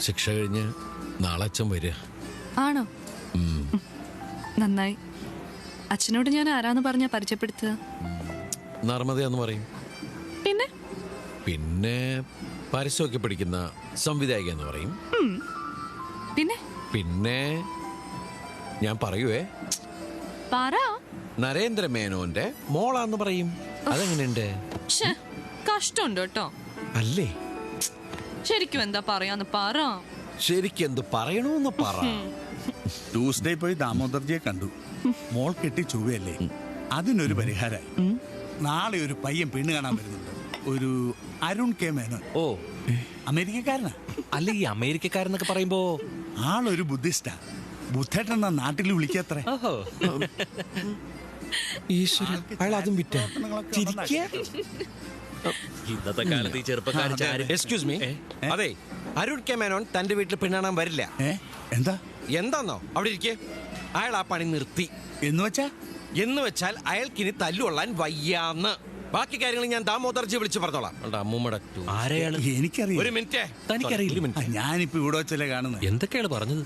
ശിക്ഷ കഴിഞ്ഞ് നാളെ അച്ഛൻ വരിക. ആണോ? നന്നായി. അച്ഛനോട് ഞാൻ ആരാന്ന് പറഞ്ഞാ പരിചയപ്പെടുത്തുക? നർമ്മദയെന്ന് പറയും. പിന്നെ പിന്നെ പരസ്യമൊക്കെ പിടിക്കുന്ന സംവിധായിക എന്ന് പറയും. പിന്നെ പിന്നെ ഞാൻ പറയുവേ, പറ. നരേന്ദ്ര മേനോന്റെ മോളാന്ന് പറയും. അതെങ്ങനെയുണ്ട്? കഷ്ടമുണ്ട് കേട്ടോ. അല്ലേ? ശരിക്കും എന്താ പറയാന്ന് പറ. ശരിക്കും എന്ത് പറയണമെന്ന് പറ. ട്യൂസ്ഡേ പോയി ദാമോദർജിയെ കണ്ടു. മോൾ കെട്ടി ചൊവ്വയല്ലേ, അതിനൊരു പരിഹാരമായി. നാളെ ഒരു പയ്യൻ പെണ്ണ് കാണാൻ വരുന്നുണ്ട്. ഒരു അരുൺ കെ മേനോൻ. ഓ, അമേരിക്കക്കാരനാ. അല്ല, ഈ അമേരിക്കക്കാരെന്നൊക്കെ പറയുമ്പോ ആളൊരു ബുദ്ധിസ്റ്റാ. ബുദ്ധേട്ടൻ നാട്ടിൽ വിളിക്കത്രേ. ഓഹോ, ഈശ്വരൻ, അയാൾ അതും വിറ്റ. ഇന്നത്തെ കാലത്ത് ഈ ചെറുപ്പക്കാർ എക്സ്ക്യൂസ് മീ. അതെ, അരുൺ കെ മേനോൻ തന്റെ വീട്ടിൽ പെണ്ണാൻ വരില്ല. എന്താ? എന്താന്നോ അവിടെ ഇരിക്കേ. അയാൾ ആ പണി നിർത്തി. എന്ന് വെച്ചാൽ അയാൾക്കിനി തല്ലുകൊള്ളാൻ വയ്യാന്ന്. ബാക്കി കാര്യങ്ങൾ ഞാൻ ദാമോദർജി വിളിച്ചു പറഞ്ഞോളാം. അമ്മൂമ്മയുടെ ആരെയാണ്? എനിക്കറിയാം. ഒരു മിനിറ്റ്. തനിക്കറിയില്ല. ഞാനിപ്പോ ഇവിടെ വെച്ചല്ലേ കാണുന്നത്. എന്തൊക്കെയാണ് പറഞ്ഞത്?